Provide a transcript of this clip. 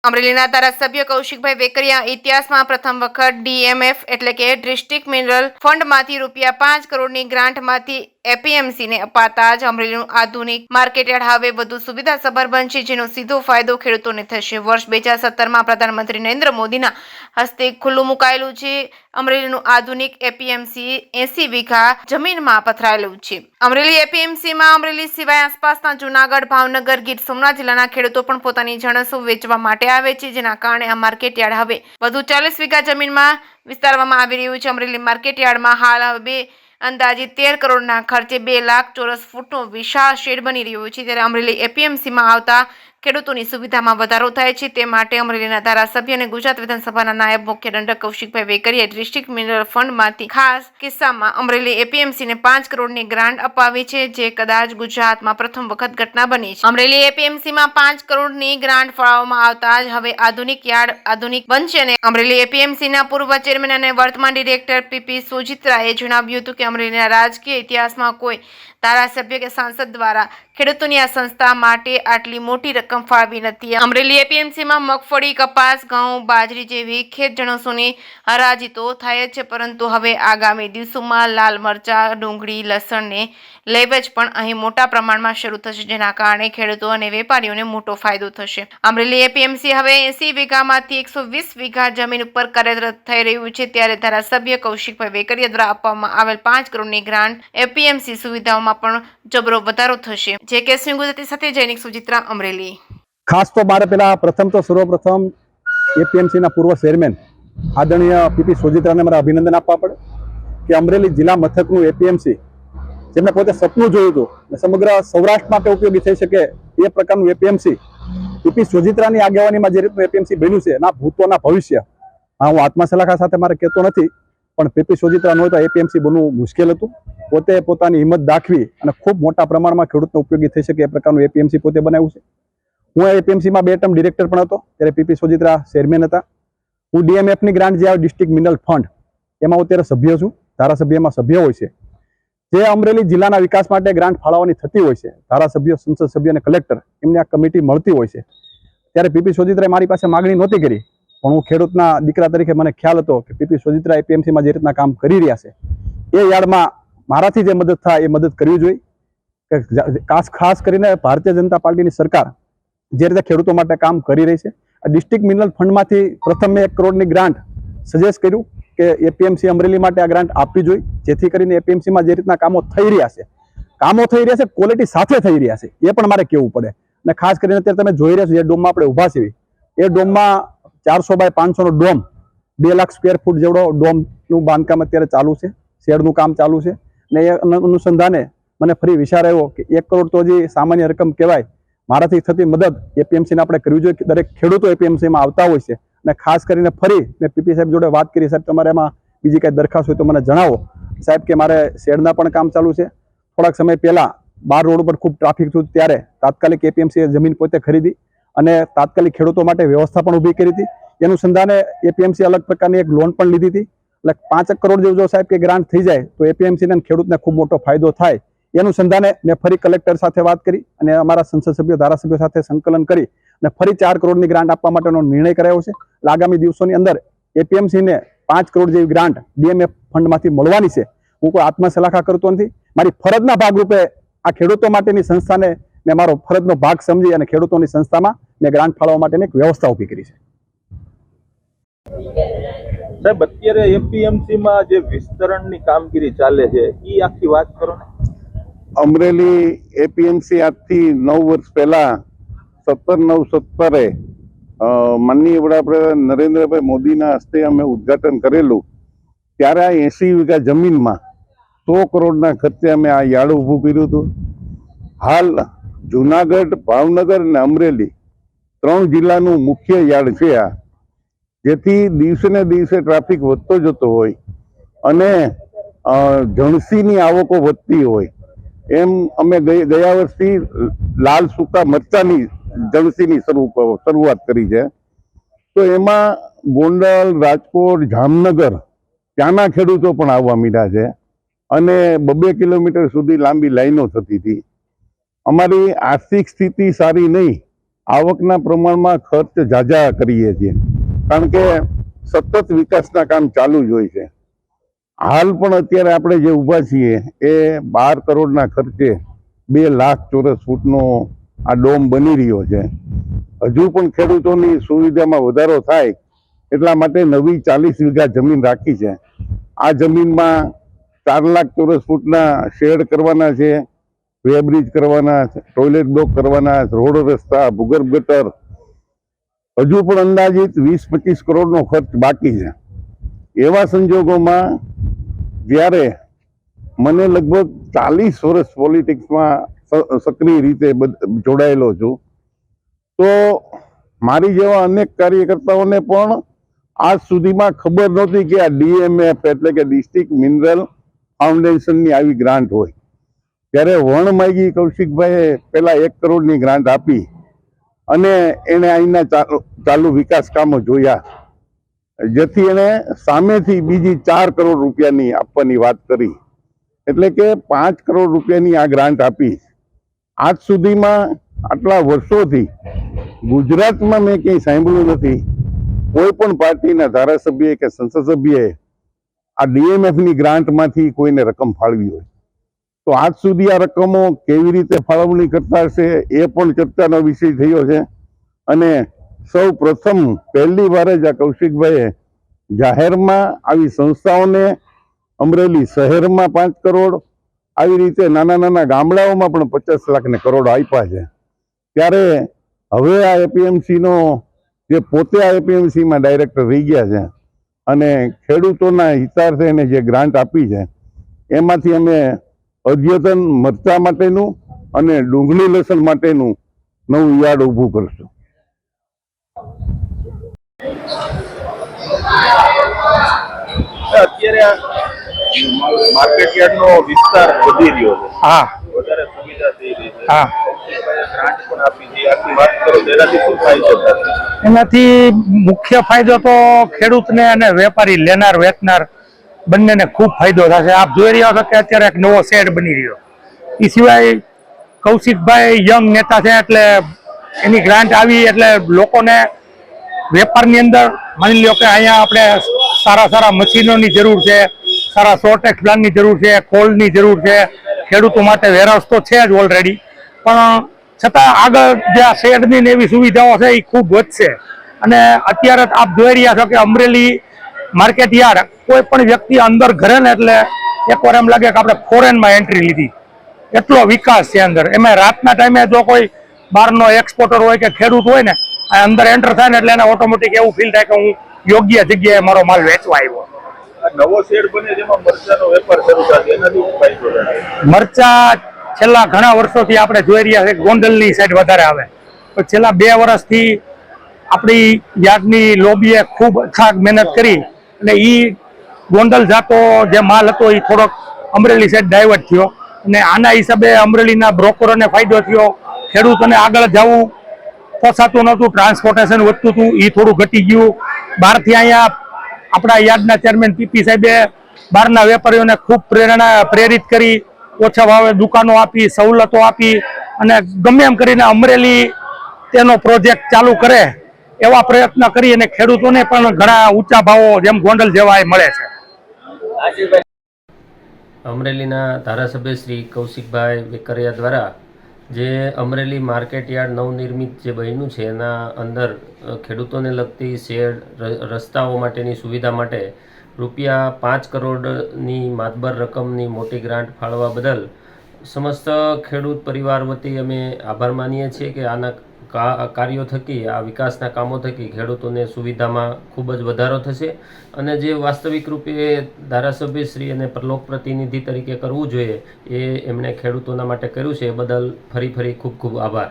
અમરેલીના ધારાસભ્ય કૌશિકભાઈ વેકરિયા ઇતિહાસમાં પ્રથમ વખત ડીએમએફ એટલે કે ડિસ્ટ્રિક્ટ મિનરલ ફંડમાંથી ₹5 કરોડની ગ્રાન્ટમાંથી એપીએમસીને અપાતા જ અમરેલીનું આધુનિક માર્કેટયાર્ડ હવે વધુ સુવિધાસભર બનશે, જેનો સીધો ફાયદો ખેડૂતોને થશે। વર્ષ 2017માં પ્રધાનમંત્રી નરેન્દ્ર મોદીના હસ્તે ખુલ્લું મુકાયેલું છે અમરેલીનું આધુનિક એપીએમસી 80 વીઘા જમીનમાં પથરાયેલું છે। અમરેલી એપીએમસીમાં અમરેલી સિવાય આસપાસના જૂનાગઢ, ભાવનગર, ગીર સોમનાથ જિલ્લાના ખેડૂતો પણ પોતાની જણસો વેચવા માટે આવે છે, જેના કારણે આ માર્કેટયાર્ડ હવે વધુ 40 વીઘા જમીનમાં વિસ્તારવામાં આવી રહ્યું છે। અમરેલી માર્કેટયાર્ડમાં હાલ હવે અંદાજે 13 કરોડના ખર્ચે 2 લાખ ચોરસ ફૂટનો વિશાળ શેડ બની રહ્યો છે, ત્યારે અમરેલી એપીએમસીમાં આવતા ખેડૂતોની સુવિધામાં વધારો થાય છે, તે માટે અમરેલીના ધારાસભ્ય અને ગુજરાત વિધાનસભાના નાયબ મુખ્ય દંડક કૌશિકભાઈ વેકરિયાએ ડિસ્ટ્રિક્ટ મિનરલ ફંડમાંથી ખાસ કિસ્સામાં અમરેલી એપીએમસીને 5 કરોડની ગ્રાન્ટ અપાવી છે, જે કદાચ ગુજરાતમાં પ્રથમ વખત ઘટના બની છે। અમરેલી એપીએમસીમાં 5 કરોડની ગ્રાન્ટ ફાળવવામાં આવતા જ હવે આધુનિક યાર્ડ આધુનિક બનશે અને અમરેલી એપીએમસીના પૂર્વ ચેરમેન અને વર્તમાન ડિરેક્ટર પીપી સોજિત્રાએ જણાવ્યું હતું કે અમરેલીના રાજકીય ઇતિહાસમાં કોઈ ધારાસભ્ય કે સાંસદ દ્વારા ખેડૂતોની આ સંસ્થા માટે આટલી મોટી રકમ ફાળવી નથી। અમરેલી એપીએમસીમાં મગફળી, કપાસ, ઘઉં, બાજરી જેવી ખેત જણસોની હરાજી તો થાય જ છે, પરંતુ હવે આગામી દિવસોમાં લાલ મરચા, ડુંગળી, લસણને લેવેચ પણ અહીં મોટા પ્રમાણમાં શરૂ થશે, જેના કારણે ખેડૂતો અને વેપારીઓને મોટો ફાયદો થશે। અમરેલી એપીએમસી હવે 80 વીઘામાંથી 120 વીઘા જમીન ઉપર કાર્યરત થઈ રહ્યું છે, ત્યારે ધારાસભ્ય કૌશિકભાઈ વેકરિયા દ્વારા આપવામાં આવેલ 5 કરોડની ગ્રાન્ટ એપીએમસી સુવિધાઓમાં પણ જબરો વધારો થશે। જે કે સિંહ ગુજરાતી સાથે જૈનિક સુજિત્રા, અમરેલી। ખાસ તો મારે પેલા સર્વપ્રથમ એપીએમસીના પૂર્વ ચેરમેન આદરણીય પીપી સોજિત્રાને મારા અભિનંદન આપવા પડે કે અમરેલી જિલ્લા મથકનું એપીએમસી જેમને પોતે સપનું જોયું હતું સમગ્ર સૌરાષ્ટ્ર માટે ઉપયોગી થઈ શકે એ પ્રકારનું એપીએમસી પીપી સોજિત્રાની આગેવાનીમાં જે રીતનું એપીએમસી બન્યું છે એના ભૂતોના ભવિષ્ય હું આત્મસલાખા સાથે મારે કહેતો નથી, પણ પીપી સોજિત્રા ન હોય તો એપીએમસી બનવું મુશ્કેલ હતું। પોતે પોતાની હિંમત દાખવી અને ખૂબ મોટા પ્રમાણમાં ખેડૂતને ઉપયોગી થઈ શકે એ પ્રકારનું એપીએમસી પોતે બનાવ્યું છે। હું એપીએમસીમાં 2 ટર્મ ડિરેક્ટર પણ હતો, ત્યારે પીપી સોજિત્રા ચેરમેન હતા। હું ડીએમએફની ગ્રાન્ટ જે આવે ડિસ્ટ્રિક્ટ મિનરલ ફંડ એમાં હું અત્યારે સભ્ય છું, ધારાસભ્યમાં સભ્ય હોય છે, જે અમરેલી જિલ્લાના વિકાસ માટે ગ્રાન્ટ ફાળવવાની થતી હોય છે, ધારાસભ્ય, સંસદ સભ્ય અને કલેક્ટર એમની આ કમિટી મળતી હોય છે। ત્યારે પીપી સોજિત્રાએ મારી પાસે માગણી નહોતી કરી, પણ હું ખેડૂતના દીકરા તરીકે મને ખ્યાલ હતો કે પીપી સોજિત્રા એપીએમસીમાં જે રીતના કામ કરી રહ્યા છે એ યાર્ડમાં મારાથી જે મદદ થાય એ મદદ કરવી જોઈએ। ખાસ કરીને ભારતીય જનતા પાર્ટીની સરકાર જે રીતે ખેડૂતો માટે કામ કરી રહી છે, આ ડિસ્ટ્રિક્ટ મિનરલ ફંડમાંથી પ્રથમ મેં 1 કરોડની ગ્રાન્ટ સજેસ્ટ કર્યું કે એપીએમસી અમરેલી માટે આ ગ્રાન્ટ આપવી જોઈએ, જેથી કરીને એપીએમસીમાં જે રીતના કામો થઈ રહ્યા છે ક્વોલિટી સાથે થઈ રહ્યા છે એ પણ મારે કહેવું પડે। અને ખાસ કરીને અત્યારે તમે જોઈ રહ્યા છો જે ડોમમાં આપણે ઊભા છીએ એ ડોમમાં 400 બાય 500નો ડોમ 2 લાખ સ્ક્વેર ફૂટ જેવડો ડોમનું બાંધકામ અત્યારે ચાલુ છે, શેડનું કામ ચાલુ છે। ને એ અનુસંધાને મને ફરી વિચાર આવ્યો કે 1 કરોડ તો હજી સામાન્ય રકમ કહેવાય, મારાથી થતી મદદ એપીએમસીને આપણે કરવી જોઈએ કે દરેક ખેડૂતો એપીએમસીમાં આવતા હોય છે। અને ખાસ કરીને ફરી મેં પીપી સાહેબ જોડે વાત કરી, સાહેબ તમારે એમાં બીજી કાંઈ દરખાસ્ત હોય તો મને જણાવો સાહેબ, કે મારે શેડના પણ કામ ચાલુ છે। થોડાક સમય પહેલાં 12 રોડ ઉપર ખૂબ ટ્રાફિક થયું, ત્યારે તાત્કાલિક એપીએમસીએ જમીન પોતે ખરીદી અને તાત્કાલિક ખેડૂતો માટે વ્યવસ્થા પણ ઊભી કરી હતી। એ અનુસંધાને એપીએમસી અલગ પ્રકારની એક લોન પણ લીધી હતી, એટલે 5 કરોડ જેવું જો સાહેબ કે ગ્રાન્ટ થઈ જાય તો એપીએમસીને ખેડૂતને ખૂબ મોટો ફાયદો થાય। એ અનુસંધાને મેં ફરી કલેક્ટર સાથે વાત કરી અને અમારા સંસદ સભ્યો, ધારાસભ્યો સાથે સંકલન કરી અને ફરી 4 કરોડની ગ્રાન્ટ આપવા માટેનો નિર્ણય કરાયો છે। આગામી દિવસોની અંદર એપીએમસીને 5 કરોડ જેવી ગ્રાન્ટ ડીએમએફ ફંડમાંથી મળવાની છે। હું કોઈ આત્મસલાખા કરતો નથી, મારી ફરજના ભાગરૂપે આ ખેડૂતો માટેની સંસ્થાને મેં મારો ફરજનો ભાગ સમજી અને ખેડૂતોની સંસ્થામાં મેં ગ્રાન્ટ ફાળવવા માટેની એક વ્યવસ્થા ઊભી કરી છે। સાહેબ, અત્યારે એપીએમસીમાં જે વિસ્તરણની કામગીરી ચાલે છે એ આખી વાત કરો ને। અમરેલી એપીએમસી આજથી 9 વર્ષ પહેલા 17/9/17 માનનીય વડાપ્રધાન નરેન્દ્રભાઈ મોદીના હસ્તે અમે ઉદ્ઘાટન કરેલું, ત્યારે આ 80 વીઘા જમીનમાં 100 કરોડના ખર્ચે અમે આ યાર્ડ ઊભું કર્યું હતું। હાલ જુનાગઢ, ભાવનગર અને અમરેલી 3 જિલ્લાનું મુખ્ય યાર્ડ છે આ, જેથી દિવસે ને દિવસે ટ્રાફિક વધતો જતો હોય અને જણસીની આવકો વધતી હોય એમ અમે ગયા વર્ષથી લાલ સૂકા મરચાની જણસીની શરૂઆત કરી છે। તો એમાં ગોંડલ, રાજકોટ, જામનગર ત્યાંના ખેડૂતો પણ આવવા માંડ્યા છે અને 2 કિલોમીટર સુધી લાંબી લાઈનો થતી હતી। અમારી આર્થિક સ્થિતિ સારી નહીં આવકના પ્રમાણમાં ખર્ચ ઝાઝા કરીએ છીએ, કારણ કે સતત વિકાસના કામ ચાલુ જ હોય છે. હાલ પણ અત્યારે આપણે જે ઊભા છીએ એ 12 કરોડના ખર્ચે 2 લાખ ચોરસ ફૂટનો આ ડોમ બની રહ્યો છે. હજુ પણ ખેડૂતોની સુવિધામાં વધારો થાય એટલા માટે નવી 40 વીઘા જમીન રાખી છે. આ જમીનમાં 4 લાખ ચોરસ ફૂટના શેડ કરવાના છે, વેબ્રિજ કરવાના, ટોયલેટ બ્લોક કરવાના, રોડ રસ્તા, ભૂગર્ભ ગટર. હજુ પણ અંદાજિત 20-25 કરોડનો ખર્ચ બાકી છે. એવા સંજોગોમાં જ્યારે મને લગભગ 40 વર્ષ પોલિટિક્સમાં સક્રિય રીતે જોડાયેલો છું, તો મારી જેવા અનેક કાર્યકર્તાઓને પણ આજ સુધીમાં ખબર નહોતી કે આ DMF એટલે કે ડિસ્ટ્રિક્ટ મિનરલ ફાઉન્ડેશનની આવી ગ્રાન્ટ હોય. ત્યારે વણમાગી કૌશિકભાઈએ પહેલા 1 કરોડની ગ્રાન્ટ આપી અને એને અહીંના ચાલુ વિકાસ કામો જોયા, જેથી એને સામેથી બીજી 4 કરોડ રૂપિયાની આપવાની વાત કરી. એટલે કે 5 કરોડ રૂપિયાની આ ગ્રાન્ટ આપી. આજ સુધીમાં આટલા વર્ષોથી ગુજરાતમાં મેં ક્યાંય સાંભળ્યું નથી કોઈ પણ પાર્ટીના ધારાસભ્ય કે સંસદ સભ્યએ આ DMFની ગ્રાન્ટમાંથી કોઈને રકમ ફાળવી હોય. તો આજ સુધી આ રકમો કેવી રીતે ફાળવણી કરતા હશે એ પણ ચર્ચાનો વિષય થયો છે. અને સૌ પ્રથમ પહેલી વાર જ આ કૌશિકભાઈએ જાહેરમાં આવી સંસ્થાઓને અમરેલી શહેરમાં 5 કરોડ, આવી રીતે નાના નાના ગામડાઓમાં પણ 50 લાખને કરોડ આપ્યા છે. ત્યારે હવે આ APMCનો જે પોતે આ APMCમાં ડાયરેક્ટર રહી ગયા છે અને ખેડૂતોના હિતાર્થે એને જે ગ્રાન્ટ આપી છે એમાંથી અમે અદ્યતન મરચા માટેનું અને ડુંગળી લસણ માટેનું નવું યાર્ડ ઊભું કરશું. અત્યારે માર્કેટ યાર્ડનો વિસ્તાર વધી રહ્યો છે, હા વધારે સુવિધા થઈ રહી છે, હા ગ્રાન્ટ પણ આપી છે. આખી વાત કરો તો એનાથી શું ફાયદો થશે? એનાથી મુખ્ય ફાયદો તો ખેડૂતને અને વેપારી લેનાર વેચનાર બંનેને ખૂબ ફાયદો થશે. આપ જોઈ રહ્યા છો કે અત્યારે એક નવો શેડ બની રહ્યો. એ સિવાય કૌશિકભાઈ યંગ નેતા છે એટલે એની ગ્રાન્ટ આવી એટલે લોકોને વેપારની અંદર માની લો કે અહીંયા આપણે સારા સારા મશીનોની જરૂર છે, સારા શોર્ટેજ પ્લાનની જરૂર છે, કોલની જરૂર છે. ખેડૂતો માટે વેરહાઉસ તો છે જ ઓલરેડી, પણ છતાં આગળ જે આ શેડની ને એવી સુવિધાઓ છે એ ખૂબ વધશે. અને અત્યારે આપ જોઈ રહ્યા છો કે અમરેલી માર્કેટ યાર્ડ કોઈ પણ વ્યક્તિ અંદર ઘરે ને એટલે એકવાર એમ લાગે કે આપણે ફોરેનમાં એન્ટ્રી લીધી, એટલો વિકાસ છે અંદર. એમાં રાતના ટાઈમે જો કોઈ બહારનો એક્સપોર્ટર હોય કે ખેડૂત હોય ને આ અંદર એન્ટર થાય ને એટલે એને ઓટોમેટિક એવું ફીલ થાય કે હું યોગ્ય જગ્યાએ મારો માલ વેચવા આવ્યો. નવો શેડ બને જેમાં મરચાનો વેપાર શરૂ થશે, એનાથી શું ફાયદો થશે? મરચા છેલ્લા ઘણા વર્ષોથી આપણે જોઈ રહ્યા છે ગોંડલની સાઈડ વધારે આવે, પણ છેલ્લા 2 વર્ષથી આપણી યાર્ડની લોબીએ ખૂબ અથાગ મહેનત કરી અને એ ગોંડલ જાતો જે માલ હતો એ થોડોક અમરેલી સાઈડ ડાયવર્ટ થયો અને આના હિસાબે અમરેલીના બ્રોકરોને ફાયદો થયો. ખેડૂતોને આગળ જવું પોસાતું નહોતું, ટ્રાન્સપોર્ટેશન વધતું હતું, એ થોડું ઘટી ગયું. બહારથી અહીંયા આપણા યાર્ડના ચેરમેન PP સાહેબે બહારના વેપારીઓને ખૂબ પ્રેરિત કરી, ઓછા ભાવે દુકાનો આપી, સવલતો આપી અને ગમે એમ કરીને અમરેલી તેનો પ્રોજેક્ટ ચાલુ કરે એવા પ્રયત્ન કરી અને ખેડૂતોને પણ ઘણા ઊંચા ભાવો જેમ ગોંડલ જેવા એ મળે છે. અમરેલીના ધારાસભ્ય શ્રી કૌશિકભાઈ વેકરિયા દ્વારા જે અમરેલી માર્કેટ યાર્ડ નવનિર્મિત જે બન્યું છે એના અંદર ખેડૂતોને લગતી શેડ, રસ્તાઓ માટેની સુવિધા માટે ₹5 કરોડની માતબર રકમની મોટી ગ્રાન્ટ ફાળવવા બદલ સમસ્ત ખેડૂત પરિવાર વતી અમે આભાર માનીએ છીએ કે આના કાર્યો થકી, આ વિકાસના કામો થકી ખેડૂતોને સુવિધામાં ખૂબ જ વધારો થશે અને જે વાસ્તવિક રૂપે ધારાસભ્યશ્રી અને લોક પ્રતિનિધિ તરીકે કરવું જોઈએ એ એમણે ખેડૂતોના માટે કર્યું છે. એ બદલ ફરી ખૂબ ખૂબ આભાર.